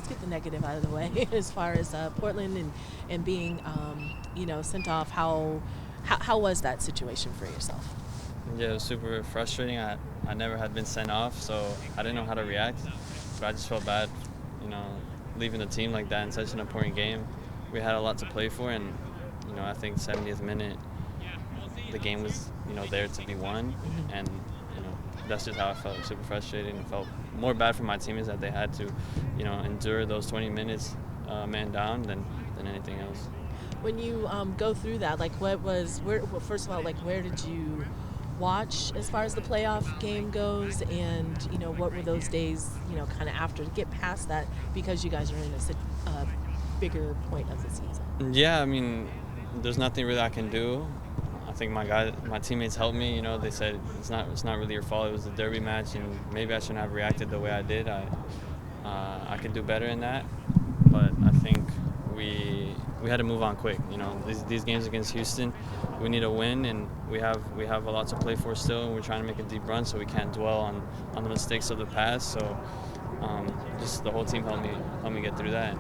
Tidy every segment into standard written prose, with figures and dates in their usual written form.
let's get the negative out of the way as far as Portland and being, sent off. How was that situation for yourself? Yeah, it was super frustrating. I never had been sent off, so I didn't know how to react. But I just felt bad, leaving the team like that in such an important game. We had a lot to play for, and I think 70th minute, the game was there to be won, and that's just how I felt. Super frustrated, and felt more bad for my teammates that they had to endure those 20 minutes man down than anything else. When you go through that, like first of all, like where did you watch as far as the playoff game goes, and what were those days kind of after to get past that, because you guys are in a bigger point of the season? Yeah, I mean, there's nothing really I can do. I think my teammates helped me. They said it's not really your fault. It was a derby match, and maybe I shouldn't have reacted the way I did. I could do better in that, but I think we had to move on quick. These games against Houston, we need a win, and we have a lot to play for still, and we're trying to make a deep run, so we can't dwell on the mistakes of the past. So just the whole team helped me get through that,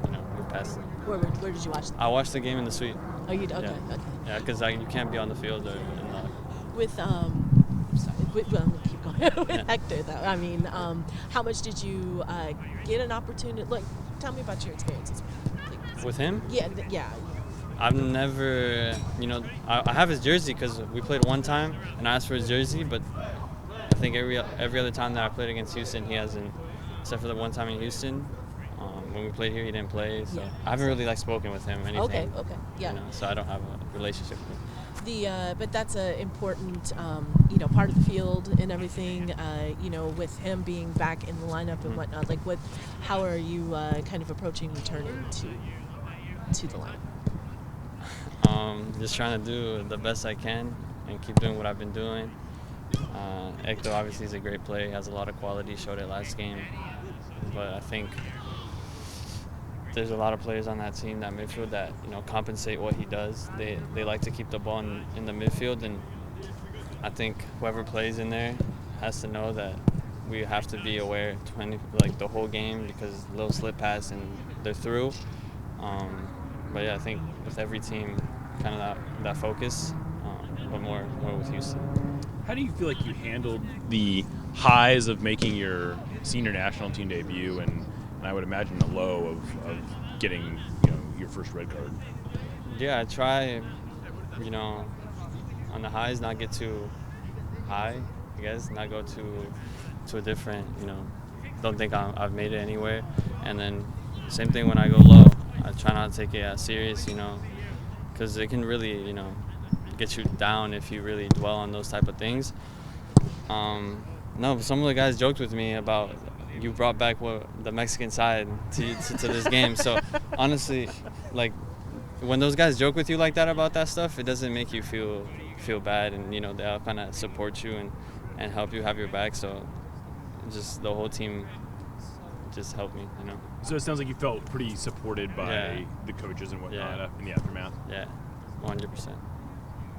and we passed. Where did you watch? I watched the game in the suite. Oh, you did? Okay, yeah. okay. Yeah, because you can't be on the field or With keep going. With Hector, though. I mean, how much did you get an opportunity? Like, tell me about your experiences with him. Yeah. I've never, I have his jersey because we played one time and I asked for his jersey, but I think every other time that I played against Houston, he hasn't, except for the one time in Houston. When we played here, he didn't play, so I haven't really spoken with him or anything. Okay, yeah. So I don't have a relationship with him. But that's an important, part of the field and everything. With him being back in the lineup and whatnot. Like, how are you kind of approaching returning to the lineup? Just trying to do the best I can and keep doing what I've been doing. Hector obviously is a great player. He has a lot of quality. Showed it last game, but I think there's a lot of players on that team, that midfield, that compensate what he does. They like to keep the ball in the midfield, and I think whoever plays in there has to know that we have to be aware the whole game, because a little slip pass and they're through. But yeah, I think with every team, kind of that focus, but more with Houston. How do you feel like you handled the highs of making your senior national team debut, and I would imagine the low of getting your first red card? Yeah, I try, on the highs, not get too high, I guess, not go to a different, don't think I've made it anywhere. And then same thing when I go low, I try not to take it as serious, because it can really, get you down if you really dwell on those type of things. No, some of the guys joked with me about, you brought back the Mexican side to this game. So honestly, like, when those guys joke with you like that about that stuff, it doesn't make you feel bad, and they'll kind of support you and help you have your back. So just the whole team just helped me. So it sounds like you felt pretty supported by the coaches and whatnot in the aftermath. Yeah, 100%.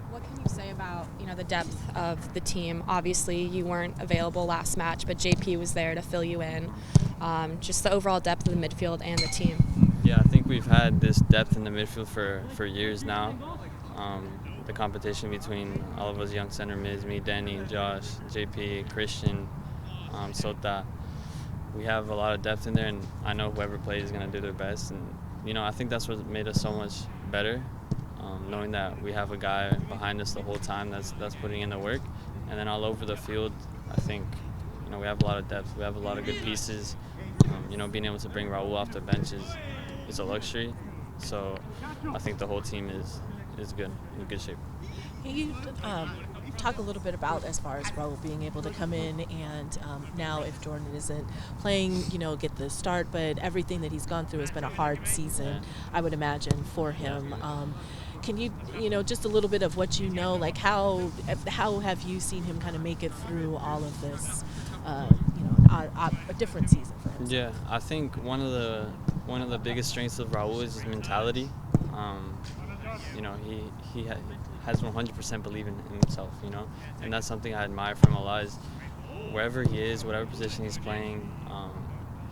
What can you say about, the depth of the team? Obviously, you weren't available last match, but JP was there to fill you in. Just the overall depth of the midfield and the team. Yeah, I think we've had this depth in the midfield for years now. The competition between all of us young center mids, me, Danny, Josh, JP, Christian, Sota. We have a lot of depth in there, and I know whoever plays is going to do their best. And, I think that's what made us so much better. Knowing that we have a guy behind us the whole time that's putting in the work. And then all over the field, I think, we have a lot of depth. We have a lot of good pieces. Being able to bring Raul off the bench is a luxury. So I think the whole team is good, in good shape. Can you talk a little bit about, as far as Raul being able to come in and now, if Jordan isn't playing, get the start, but everything that he's gone through has been a hard season, I would imagine, for him. Can you, just a little bit of what like how have you seen him kind of make it through all of this, a different season for him? Yeah, I think one of the biggest strengths of Raul is his mentality. He has 100% belief in himself, and that's something I admire from him a lot. Is wherever he is, whatever position he's playing,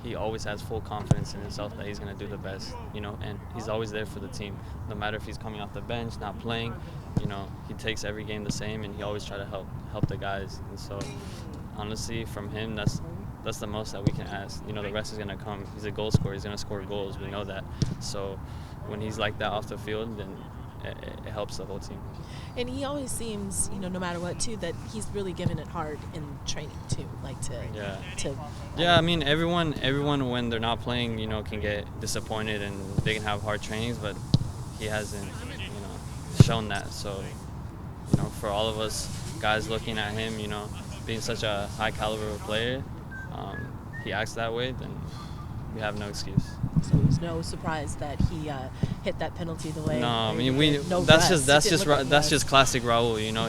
he always has full confidence in himself that he's going to do the best, you know, and he's always there for the team. No matter if he's coming off the bench, not playing, you know, he takes every game the same, and he always try to help the guys. And so, honestly, from him, that's the most that we can ask. You know, the rest is going to come. He's a goal scorer. He's going to score goals. We know that. So when he's like that off the field, then it helps the whole team. And he always seems, you know, no matter what, too, that he's really giving it hard in training, too. Like I mean, everyone when they're not playing, you know, can get disappointed and they can have hard trainings, but he hasn't, you know, shown that. So, you know, for all of us guys looking at him, you know, being such a high caliber player, he acts that way, then we have no excuse. So it was no surprise that he hit that penalty the way. No, I mean that's just classic Raul. You know,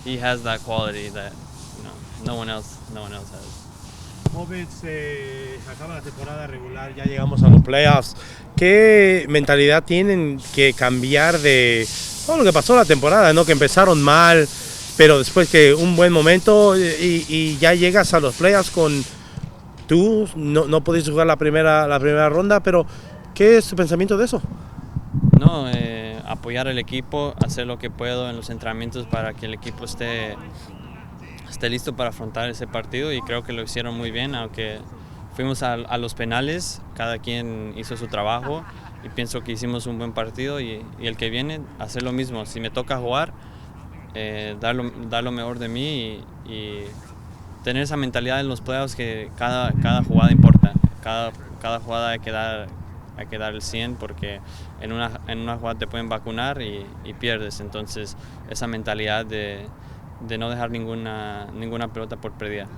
he has that quality that, you know, no one else has. Obed, se acaba la temporada regular, ya llegamos a los playoffs. ¿Qué mentalidad tienen que cambiar de todo lo que pasó la temporada, ¿no? Que empezaron mal, pero después que un buen momento y ya llegas a los playoffs con tú no pudiste jugar la primera ronda, pero ¿qué es tu pensamiento de eso? No, apoyar al equipo, hacer lo que puedo en los entrenamientos para que el equipo esté listo para afrontar ese partido, y creo que lo hicieron muy bien, aunque fuimos a los penales, cada quien hizo su trabajo y pienso que hicimos un buen partido, y el que viene, hacer lo mismo. Si me toca jugar, dar lo mejor de mí y tener esa mentalidad en los playoffs que cada jugada importa, cada jugada hay que dar el 100, porque en una jugada te pueden vacunar y pierdes. Entonces esa mentalidad de no dejar ninguna pelota por perdida.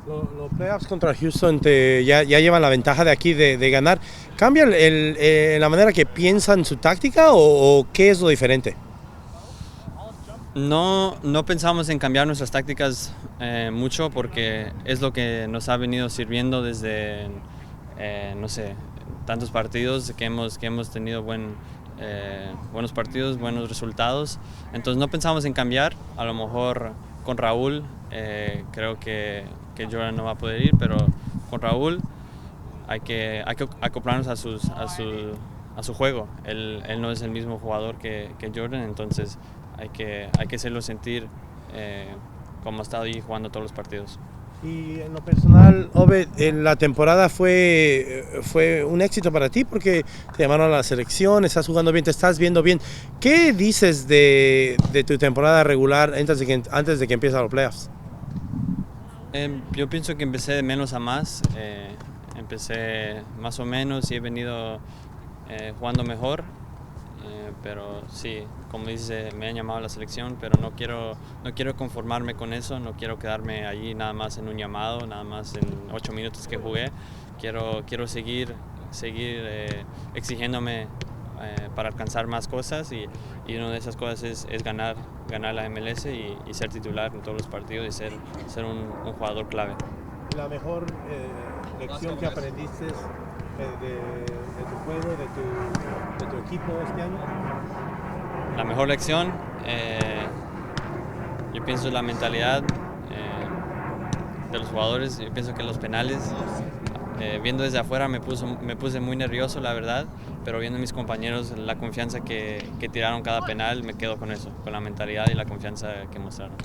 Los playoffs contra Houston ya llevan la ventaja de aquí de ganar. ¿Cambia la manera que piensan su táctica o qué es lo diferente? No pensamos en cambiar nuestras tácticas mucho, porque es lo que nos ha venido sirviendo desde, no sé, tantos partidos que hemos tenido buenos partidos, buenos resultados. Entonces no pensamos en cambiar. A lo mejor con Raúl creo que Jordan no va a poder ir, pero con Raúl hay que acoplarnos a su juego. Él no es el mismo jugador que Jordan, entonces hay que hacerlo sentir como ha estado ahí jugando todos los partidos. Y en lo personal, Obed, la temporada fue un éxito para ti porque te llamaron a la selección, estás jugando bien, te estás viendo bien. ¿Qué dices de tu temporada regular antes de que empiecen los playoffs? Yo pienso que empecé de menos a más. Empecé más o menos y he venido jugando mejor. Pero sí, como dice, me han llamado a la selección, pero no quiero conformarme con eso, no quiero quedarme allí nada más en un llamado, nada más en 8 minutos que jugué. Quiero seguir exigiéndome para alcanzar más cosas, y una de esas cosas es ganar la MLS y ser titular en todos los partidos y ser un jugador clave. La mejor lección que aprendiste de tu juego, de tu equipo este año? La mejor lección, yo pienso, la mentalidad de los jugadores. Yo pienso que los penales, viendo desde afuera me puse muy nervioso, la verdad, pero viendo a mis compañeros la confianza que tiraron cada penal, me quedo con eso, con la mentalidad y la confianza que mostraron.